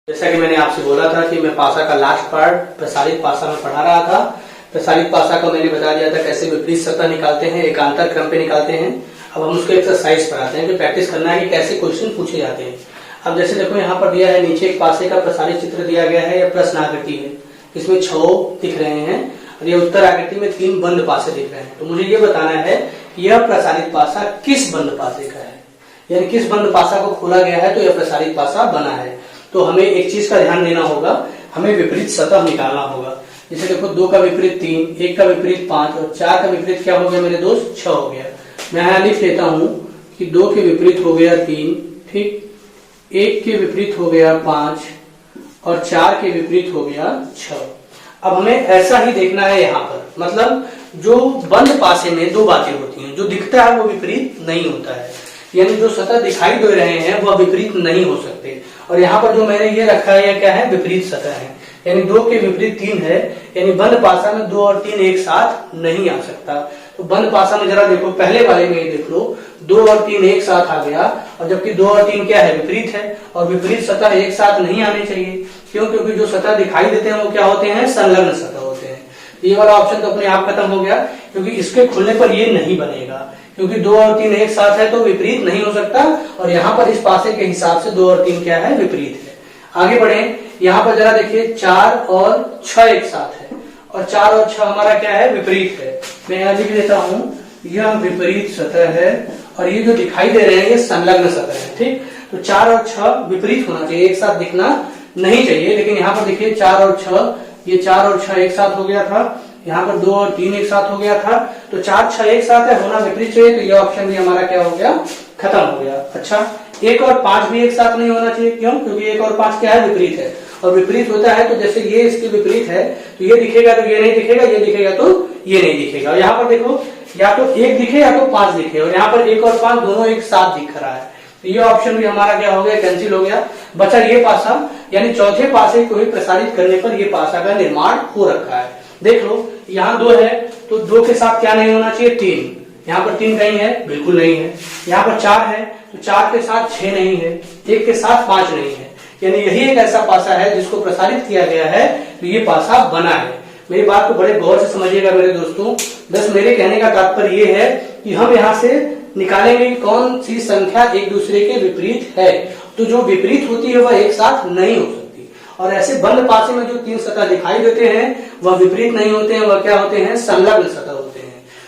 जैसा कि मैंने आपसे बोला था कि मैं पासा का लास्ट पार्ट प्रसारित पासा में पढ़ा रहा था। प्रसारित पासा को मैंने बता दिया था कैसे विपरीत सतह निकालते हैं, एकांतर क्रम पे निकालते हैं। अब हम उसको एक्सरसाइज पर आते हैं कि प्रैक्टिस करना है कि कैसे क्वेश्चन पूछे जाते हैं। अब जैसे देखो यहाँ पर दिया है, नीचे एक पासे का प्रसारित चित्र दिया गया है, यह प्रश्न आकृति है। इसमें 6 दिख रहे हैं और ये उत्तर आकृति में 3 बंद पासे दिख रहे हैं। तो मुझे ये बताना है कि यह प्रसारित पासा किस बंद पासे का है, यानी किस बंद पासा को खोला गया है तो यह प्रसारित पासा बना है। तो हमें एक चीज का ध्यान देना होगा, हमें विपरीत सतह निकालना होगा। जैसे देखो 2 का विपरीत 3, 1 का विपरीत 5 और 4 का विपरीत क्या हो गया मेरे दोस्त, 6 हो गया। मैं यहाँ लिख लेता हूँ कि 2 के विपरीत हो गया 3, ठीक, 1 के विपरीत हो गया 5 और 4 के विपरीत हो गया 6। अब हमें ऐसा ही देखना है यहाँ पर, मतलब जो बंद पासे में 2 बातें होती हैं, जो दिखता है वो विपरीत नहीं होता है, यानी जो सतह दिखाई दे रहे हैं वह विपरीत नहीं हो सकते। और यहाँ पर जो मैंने ये रखा है यह क्या है, विपरीत सतह है, यानी 2 के विपरीत 3 है, यानी बंद पासा में 2 और 3 एक साथ नहीं आ सकता। तो बंद पासा में जरा देखो, पहले वाले में ही देख लो, 2 और 3 एक साथ आ गया, और जबकि 2 और 3 क्या है, विपरीत है, और विपरीत सतह एक साथ नहीं आने चाहिए। क्यों? क्योंकि जो सतह दिखाई देते हैं वो क्या होते हैं, संलग्न सतह होते हैं। ये वाला ऑप्शन तो अपने आप खत्म हो गया, क्योंकि इसके खुलने पर ये नहीं बनेगा, क्योंकि 2 और 3 एक साथ है तो विपरीत नहीं हो सकता। और यहाँ पर इस पासे के हिसाब से 2 और 3 क्या है, विपरीत है। आगे बढ़े, यहाँ पर जरा देखिए 4 और 6 एक साथ है, और 4 और 6 हमारा क्या है, विपरीत है। मैं यहाँ लिख देता हूँ, यह विपरीत सतह है, और ये जो दिखाई दे रहे हैं ये संलग्न सतह है, ठीक। तो 4 और 6 विपरीत होना चाहिए, एक साथ दिखना नहीं चाहिए। लेकिन यहाँ पर देखिए 4 और 6, ये 4 और 6 एक साथ हो गया था, यहाँ पर 2 और 3 एक साथ हो गया था, तो 4 6 एक साथ है, होना विपरीत चाहिए। तो ये ऑप्शन भी हमारा क्या हो गया, खत्म हो गया। अच्छा, 1 और 5 भी एक साथ नहीं होना चाहिए। क्यों? क्योंकि 1 और 5 क्या है, विपरीत है, और विपरीत होता है तो जैसे ये इसके विपरीत है तो ये दिखेगा तो ये नहीं दिखेगा, ये दिखेगा तो ये नहीं दिखेगा। और यहाँ पर देखो, या तो 1 दिखे या तो 5 दिखे, और यहाँ पर 1 और 5 दोनों एक साथ दिख रहा है। तो ये ऑप्शन भी हमारा क्या हो गया, कैंसिल हो गया। बचा ये पासा, यानी चौथे पासे को ही प्रसारित करने पर ये पासा का निर्माण हो रखा है। देख लो, यहाँ 2 है तो 2 के साथ क्या नहीं होना चाहिए, 3। यहाँ पर 3 कहीं है, बिल्कुल नहीं है। यहाँ पर 4 है तो 4 के साथ 6 नहीं है, 1 के साथ 5 नहीं है, यानी यही एक ऐसा पासा है जिसको प्रसारित किया गया है, तो ये पासा बना है। मेरी बात को बड़े गौर से समझिएगा मेरे दोस्तों। बस मेरे कहने का तात्पर्य ये है कि हम यहाँ से निकालेंगे कौन सी संख्या एक दूसरे के विपरीत है। तो जो विपरीत होती है वह एक साथ नहीं हो सकती, और ऐसे बंद पासे में जो 3 सतह दिखाई देते हैं वह विपरीत नहीं होते हैं, वह क्या होते हैं, संलग्न सतह होते हैं।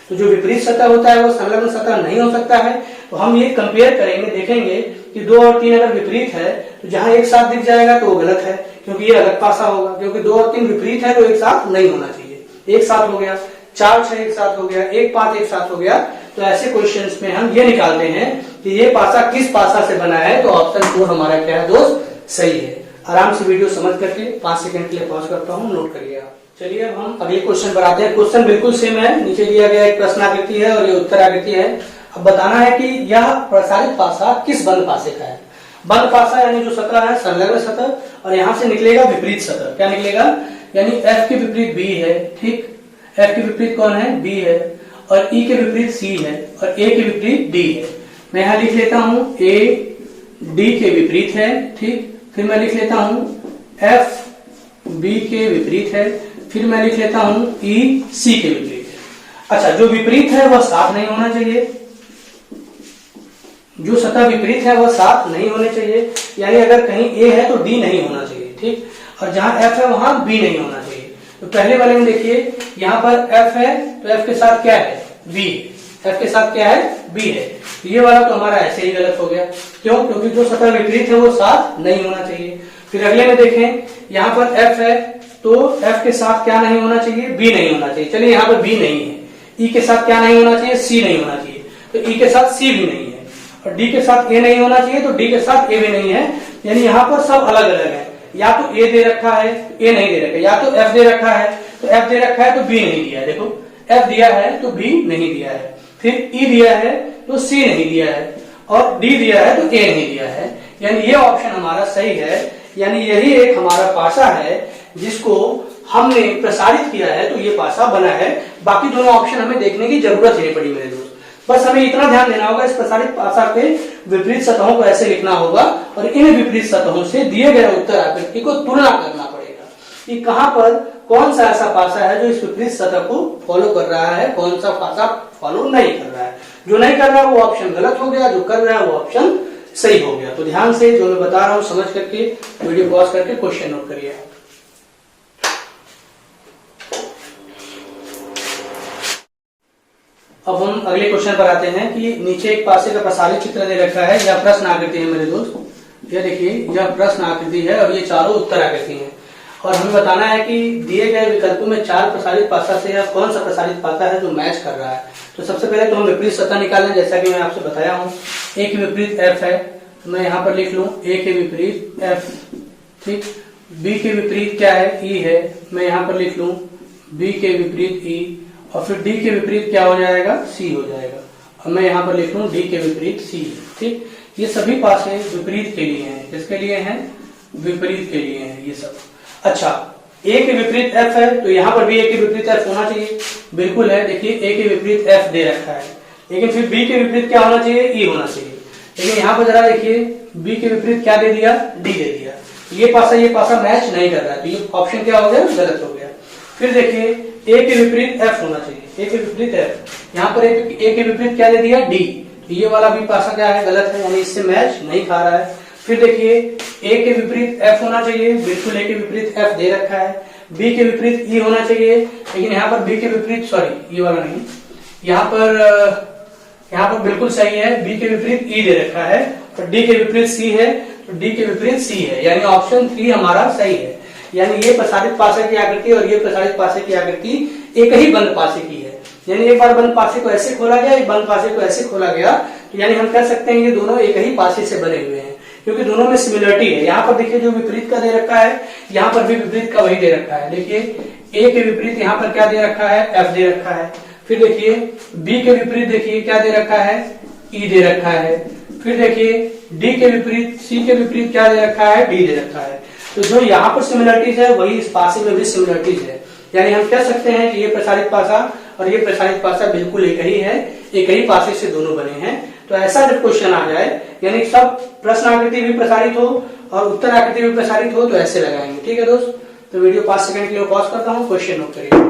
तो जो विपरीत सतह होता है वह संलग्न सतह नहीं हो सकता है। तो हम ये कंपेयर करेंगे, देखेंगे कि 2 और 3 अगर विपरीत है तो जहां एक साथ दिख जाएगा तो वो गलत है, क्योंकि ये अलग पासा होगा। क्योंकि 2 और 3 विपरीत है तो एक साथ नहीं होना चाहिए, एक साथ हो गया। 4 6 एक साथ हो गया, 1 5 एक साथ हो गया। तो ऐसे क्वेश्चंस में हम ये निकालते हैं कि ये पासा किस पासा से बना है। तो ऑप्शन 4 हमारा क्या है दोस्त, सही है। आराम से वीडियो समझ करके 5 सेकंड के लिए पॉज करता हूँ, नोट करिए आप। चलिए अब हम अगले क्वेश्चन पर आते हैं। क्वेश्चन बिल्कुल सेम है, नीचे दिया गया एक प्रश्न आकृति है और ये उत्तर आकृति है। अब बताना है कि यह प्रसारित पासा किस बंद पासे का है। बंद पासा यानी जो सतह है संलग्न सतह, और यहाँ से निकलेगा विपरीत सतह। क्या निकलेगा, यानी F के विपरीत B है, ठीक। F के विपरीत कौन है, B है, और E के विपरीत C है, और A के विपरीत D है। मैं यहाँ लिख लेता हूँ A D के विपरीत है, ठीक। फिर मैं लिख लेता हूँ F B के विपरीत है, फिर मैं लिख लेता हूँ E C के विपरीत है। अच्छा, जो विपरीत है वह साथ नहीं होना चाहिए, जो सतह विपरीत है वह साथ नहीं होने चाहिए, यानी अगर कहीं A है तो D नहीं होना चाहिए, ठीक। और जहां F है वहां B नहीं होना चाहिए। तो पहले वाले में देखिए, यहाँ पर F है तो F के साथ क्या है, B। F के साथ क्या है, B है। तो ये वाला तो हमारा ऐसे ही गलत हो गया। क्यों? क्योंकि जो सतह विपरीत है वो साथ नहीं होना चाहिए। फिर अगले में देखें, यहाँ पर F है तो F के साथ क्या नहीं होना चाहिए, B नहीं होना चाहिए। चलिए यहाँ पर B नहीं है। E के साथ क्या नहीं होना चाहिए, C नहीं होना चाहिए, तो E के साथ C भी नहीं है। और D के साथ A नहीं होना चाहिए तो D के साथ A भी नहीं है, यानी यहाँ पर सब अलग अलग है। या तो A दे रखा है तो A नहीं दे रखा है, या तो F दे रखा है तो F दे रखा है तो B नहीं दिया है। देखो, F दिया है तो B नहीं दिया है, फिर E दिया है तो C नहीं दिया है, और D दिया है तो A नहीं दिया है। यानी ये ऑप्शन हमारा सही है, यानी यही एक हमारा पासा है जिसको हमने प्रसारित किया है, तो ये पासा बना है। बाकी दोनों ऑप्शन हमें देखने की जरूरत ही नहीं पड़ी मेरे दोस्त। बस हमें इतना ध्यान देना होगा, इस प्रसारित पासा के विपरीत सतहों को ऐसे लिखना होगा और इन विपरीत सतहों से दिए गए उत्तर आकृति को तुलना करना पड़ेगा कि कहां पर कौन सा ऐसा पासा है जो इस विपरीत सतह को फॉलो कर रहा है, कौन सा पासा फॉलो नहीं कर रहा है। जो नहीं कर रहा है वो ऑप्शन गलत हो गया, जो कर रहा है वो ऑप्शन सही हो गया। तो ध्यान से जो मैं बता रहा हूं समझ करके वीडियो पॉज करके क्वेश्चन नोट करिए। अब हम अगले क्वेश्चन पर आते हैं कि नीचे एक पासे का प्रसारित चित्र दे रखा है, यह प्रश्न आकृति है मेरे दोस्त। यह देखिए यह प्रश्न आकृति है और ये चारों उत्तर आकृति हैं और हमें बताना है कि दिए गए विकल्पों में 4 प्रसारित पासा से यह कौन सा प्रसारित पासा है जो मैच कर रहा है। तो सबसे पहले तो हम विपरीत सतह निकालें, जैसा कि मैं आपसे बताया हूं। ए के विपरीत एफ है तो मैं यहाँ पर लिख लूं ए के विपरीत एफ, ठीक। बी के विपरीत क्या है, ई है, मैं यहाँ पर लिख लूं बी के विपरीत ई, और फिर डी के विपरीत क्या हो जाएगा, सी हो जाएगा, और मैं यहाँ पर लिख लूं डी के विपरीत सी, ठीक। ये सभी पासे विपरीत के लिए हैं। किसके लिए हैं, विपरीत के लिए हैं ये सब। अच्छा, ए के विपरीत एफ है तो यहाँ पर भी ए के विपरीत एफ होना चाहिए, बिल्कुल है। देखिए ए के विपरीत एफ दे रखा है, लेकिन फिर बी के विपरीत क्या होना चाहिए, ई होना चाहिए। लेकिन यहाँ पर जरा देखिए बी के विपरीत क्या दे दिया, डी दे दिया। ये पासा मैच नहीं कर रहा है तो ये ऑप्शन क्या हो गया, गलत हो गया। फिर देखिए ए के विपरीत एफ होना चाहिए, ए के विपरीत एफ, यहाँ पर ए के विपरीत क्या दे दिया, डी, तो ये वाला भी पासा क्या है, गलत है, यानी इससे मैच नहीं खा रहा है। फिर देखिए ए के विपरीत एफ होना चाहिए, बिल्कुल ए के विपरीत एफ दे रखा है। बी के विपरीत ई होना चाहिए, लेकिन यहाँ पर बी के विपरीत, सॉरी ये वाला नहीं, यहाँ पर बिल्कुल सही है, बी के विपरीत ई दे रखा है और डी के विपरीत सी है, तो डी के विपरीत सी है, यानी ऑप्शन 3 हमारा सही है। यानी ये प्रसारित पासे की आकृति और ये प्रसारित पासे की आकृति एक ही बंद पासे की है। यानी एक बार बंद पासे को ऐसे खोला गया, एक बंद पासे को ऐसे खोला गया, तो यानी हम कह सकते हैं ये दोनों एक ही पासे से बने हुए हैं, क्योंकि दोनों में सिमिलरिटी है। यहाँ पर देखिए जो विपरीत का दे रखा है, यहाँ पर भी विपरीत का वही दे रखा है। देखिए ए के विपरीत यहाँ पर क्या दे रखा है, एफ दे रखा है। फिर देखिए बी के विपरीत देखिए क्या दे रखा है, ई दे रखा है। फिर देखिए डी के विपरीत, सी के विपरीत क्या दे रखा है, डी दे रखा है। तो जो यहाँ पर सिमिलरिटीज है वही इस पासे में भी सिमिलरिटीज है। यानी हम कह सकते हैं कि ये प्रसारित पासा और ये प्रसारित पासा बिल्कुल एक ही है, एक ही पासे से दोनों बने हैं। तो ऐसा जब क्वेश्चन आ जाए, यानी सब प्रश्न आकृति भी प्रसारित हो और उत्तर आकृति भी प्रसारित हो, तो ऐसे लगाएंगे। ठीक है दोस्त, तो वीडियो 5 सेकंड के लिए पॉज करता हूँ, क्वेश्चन नोट करिए।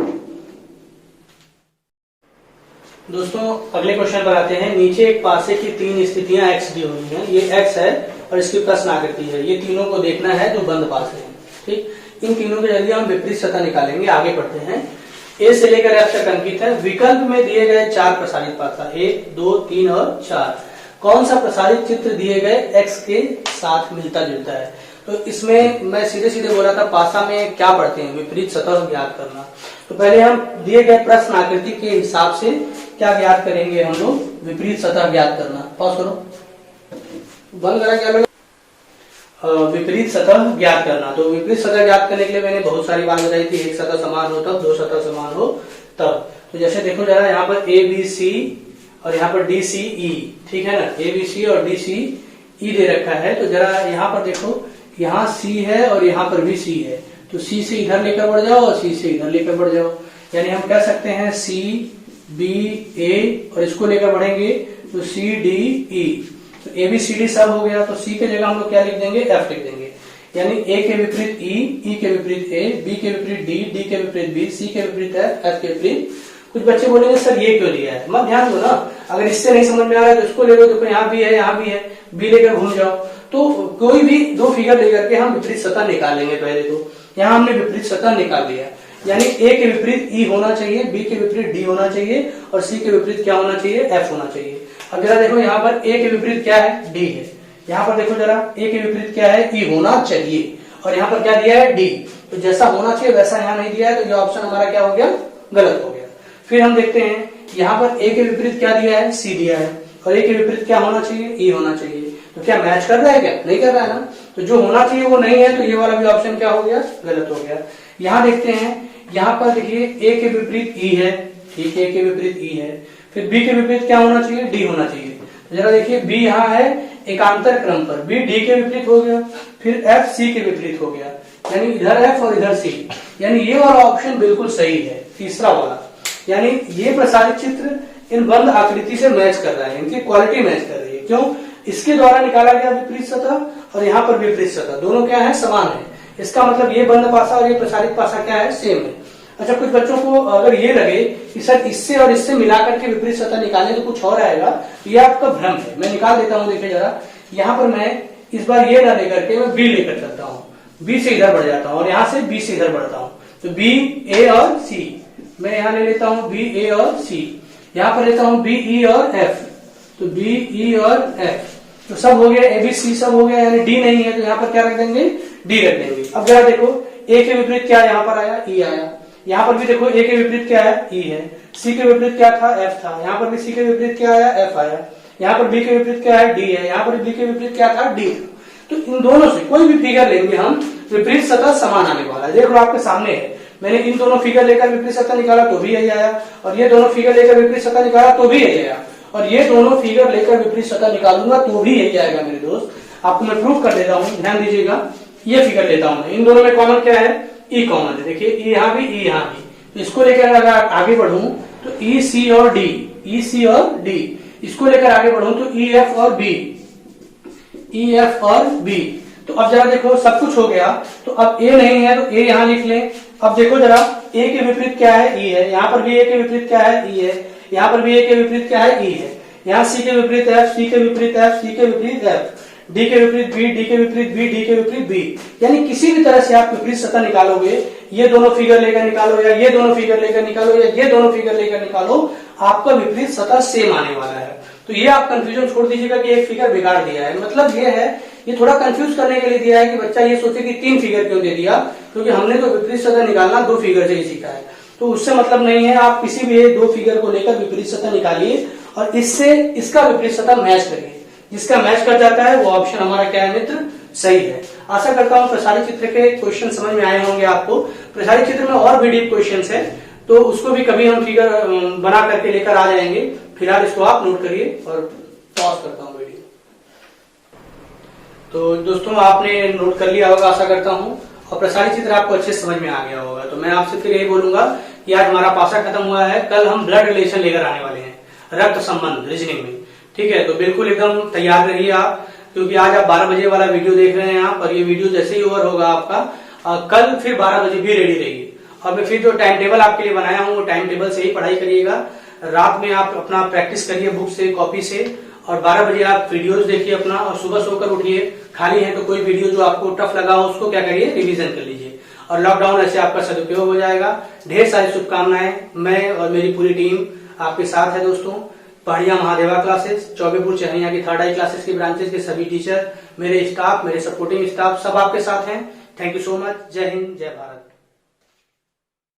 दोस्तों अगले क्वेश्चन पर आते हैं। नीचे एक पासे की 3 स्थितियां एक्स दी हुई हैं, ये एक्स है और इसकी प्रश्न आकृति है। ये तीनों को देखना है जो बंद पासे हैं, ठीक। इन तीनों के जरिए हम विपरीत सतह निकालेंगे। आगे बढ़ते हैं। ए से लेकर एफ तक अंकित है। विकल्प में दिए गए 4 प्रसारित पासा 1, 2, 3 और 4, कौन सा प्रसारित चित्र दिए गए एक्स के साथ मिलता जुलता है। तो इसमें मैं सीधे सीधे बोला था, पासा में क्या पढ़ते हैं, विपरीत सतह ज्ञात करना। तो पहले हम दिए गए प्रश्न आकृति के हिसाब से क्या ज्ञात करेंगे, हम लोग विपरीत सतह ज्ञात करना। पॉज करो, बंद करा क्या लोग, विपरीत सतह ज्ञात करना। तो विपरीत सतह ज्ञात करने के लिए मैंने बहुत सारी बात बताई थी, एक सतह समान हो तब, 2 सतह समान हो तब। तो जैसे देखो जरा, यहाँ पर ए बी सी और यहाँ पर डी सी ई, ठीक है ना, ए बी सी और डी सी ई दे रखा है। तो जरा यहाँ पर देखो, यहाँ सी है और यहाँ पर भी सी है, तो सी से इधर लेकर बढ़ जाओ और सी से इधर लेकर बढ़ जाओ। यानी हम कह सकते हैं सी बी ए और इसको लेकर बढ़ेंगे तो सी डी ई, तो ए बी सी डी सब हो गया। तो सी के जगह हम लोग क्या लिख देंगे, एफ लिख देंगे। यानी ए के विपरीत ई के विपरीत ए, बी के विपरीत डी के विपरीत बी, सी के विपरीत एफ के विपरीत। कुछ बच्चे बोलेंगे सर ये क्यों लिया है, मत ध्यान दो ना, अगर इससे नहीं समझ में आ रहा है तो इसको ले लो, देखो यहाँ भी है, यहाँ भी है, बी लेकर घूम जाओ। तो कोई भी 2 फिगर लेकर के हम विपरीत सतह निकालेंगे। पहले तो यहाँ हमने विपरीत सतह निकाल लिया, यानी ए के विपरीत ई होना चाहिए, बी के विपरीत डी होना चाहिए और सी के विपरीत क्या होना चाहिए, एफ होना चाहिए। अब जरा देखो यहाँ पर ए के विपरीत क्या है, डी है। यहाँ पर देखो जरा, ए के विपरीत क्या है, ई होना चाहिए, और यहाँ पर क्या दिया है, डी। तो जैसा होना चाहिए वैसा यहाँ नहीं दिया है, तो ये ऑप्शन हमारा क्या हो गया, गलत हो गया। फिर हम देखते हैं, यहाँ पर ए के विपरीत क्या दिया है, सी दिया है, और ए के विपरीत क्या होना चाहिए, ई होना चाहिए। तो क्या मैच कर रहा है, क्या नहीं कर रहा है ना। तो जो होना चाहिए वो नहीं है, तो ये वाला भी ऑप्शन क्या हो गया, गलत हो गया। यहाँ देखते हैं, यहाँ पर देखिए ए के विपरीत ई है, ठीक है, ए के विपरीत ई है। फिर बी के विपरीत क्या होना चाहिए, डी होना चाहिए। तो जरा देखिए, बी यहाँ है एकांतर क्रम पर, बी डी के विपरीत हो गया, फिर एफ सी के विपरीत हो गया, यानी इधर एफ और इधर सी, यानी ये वाला ऑप्शन बिल्कुल सही है, तीसरा वाला। यानी ये प्रसारित चित्र इन बंद आकृति से मैच कर रहा है, इनकी क्वालिटी मैच कर रही है। क्यों? इसके द्वारा निकाला गया विपरीत सतह और यहाँ पर विपरीत सतह दोनों क्या है? समान है। इसका मतलब ये बंद पासा और ये प्रसारित पासा क्या है? सेम है। अच्छा, कुछ बच्चों को अगर ये लगे कि सर इससे और इससे मिलाकर के विपरीत सतह निकालने तो कुछ और आएगा, तो ये आपका भ्रम है। मैं निकाल देता हूं, देखिए जरा। यहाँ पर मैं इस बार ये ना लेकर के मैं बी लेकर चलता हूँ, बी से इधर बढ़ जाता हूँ और यहाँ से बी से इधर बढ़ता हूँ। तो बी, ए और सी, मैं यहाँ ले लेता हूँ बी, ए और सी। यहाँ पर लेता हूँ बी, ई और एफ, तो बी, ई और एफ, तो सब हो गया, ए बी सी सब हो गया, यानी डी नहीं है तो यहाँ पर क्या रख देंगे? डी रख देंगे। अब जरा देखो, ए के विपरीत क्या यहाँ पर आया? ई आया। यहाँ पर भी देखो ए के विपरीत क्या है? ई है। सी के विपरीत क्या था? एफ था। यहाँ पर भी सी के विपरीत क्या आया? एफ आया। यहाँ पर बी के विपरीत क्या है? डी है। यहाँ पर बी के विपरीत क्या था? डी। तो इन दोनों से कोई भी फिगर लेंगे हम, विपरीत सतह समान आने वाला है। देख लो आपके सामने है, मैंने इन दोनों फिगर लेकर विपरीत सतह निकाला तो भी यही आया, और ये दोनों फिगर लेकर विपरीत सतह निकाला तो भी यही आया, और ये दोनों फिगर लेकर विपरीत सतह निकालूंगा तो भी यही आएगा मेरे दोस्त। आपको मैं प्रूफ कर देता हूँ, ध्यान दीजिएगा। ये फिगर लेता हूं, इन दोनों में कॉमन क्या है? ई कॉमन है। देखिए ई यहाँ भी, ई यहाँ भी। तो इसको लेकर अगर आगे बढ़ूं तो ई, सी और डी, ई, सी और डी। इसको लेकर आगे बढ़ूं तो ई, एफ और बी, ई, एफ और बी। तो अब जरा देखो, सब कुछ हो गया, तो अब ए नहीं है तो ए यहाँ लिख लें। अब देखो जरा, ए के विपरीत क्या है? ई है। यहाँ पर भी ए के विपरीत क्या है? ई है। यहाँ पर भी ए के विपरीत क्या है? ई है। यहाँ सी के विपरीत एफ, सी के विपरीत एफ, सी के विपरीत एफ, डी के विपरीत बी, डी के विपरीत बी, डी के विपरीत बी। यानी किसी भी तरह से आप विपरीत सतह निकालोगे, ये दोनों फिगर लेकर निकालो या ये दोनों फिगर लेकर निकालो या ये दोनों फिगर लेकर निकालो, आपका विपरीत सतह सेम आने वाला है। तो ये आप कंफ्यूजन छोड़ दीजिएगा कि एक फिगर बिगाड़ दिया है। मतलब ये है, ये थोड़ा कंफ्यूज करने के लिए दिया है कि बच्चा ये सोचे कि 3 फिगर क्यों दे दिया, क्योंकि हमने तो विपरीत सतह निकालना 2 फिगर से ही सीखा है। तो उससे मतलब नहीं है, आप किसी भी 2 फिगर को लेकर विपरीत सतह निकालिए और इससे इसका विपरीत सतह मैच करिए। जिसका मैच कर जाता है वो ऑप्शन हमारा क्या है मित्र? सही है। आशा करता हूं प्रसारित चित्र के क्वेश्चन समझ में आए होंगे आपको। प्रसारित चित्र में और भी डीप क्वेश्चंस है, तो उसको भी कभी हम फिगर बना करके लेकर आ जाएंगे। फिलहाल इसको आप नोट करिए और पॉज करता हूं वीडियो। तो दोस्तों, आपने नोट कर लिया होगा आशा करता हूं, और प्रसारित चित्र आपको अच्छे समझ में आ गया होगा। तो मैं आपसे फिर यही बोलूंगा कि आज हमारा पासा खत्म हुआ है, कल हम ब्लड रिलेशन लेकर आने वाले हैं, रक्त संबंध रीजनिंग में। ठीक है, तो बिल्कुल एकदम तैयार रहिए आप, क्योंकि आज आप 12 बजे वाला वीडियो देख रहे हैं आप, और ये वीडियो जैसे ही ओवर होगा आपका, कल फिर 12 बजे भी रेडी रहिए। और मैं फिर जो टाइम टेबल आपके लिए बनाया हूँ वो टाइम टेबल से ही पढ़ाई करिएगा। रात में आप अपना प्रैक्टिस करिए बुक से, कॉपी से, और 12 बजे आप वीडियोस देखिए अपना, और सुबह सोकर उठिए। खाली है तो कोई वीडियो जो आपको टफ लगा हो उसको क्या करिए? रिवीजन कर लीजिए, और लॉकडाउन ऐसे आपका सदुपयोग हो जाएगा। ढेर सारी शुभकामनाएं, मैं और मेरी पूरी टीम आपके साथ है दोस्तों। पहाड़िया महादेवा क्लासेस, चौबेपुर चहनिया की 3rd आई क्लासेस के ब्रांचेस के सभी टीचर, मेरे स्टाफ, मेरे सपोर्टिंग स्टाफ सब आपके साथ हैं। Thank you so much. जय हिंद, जय भारत।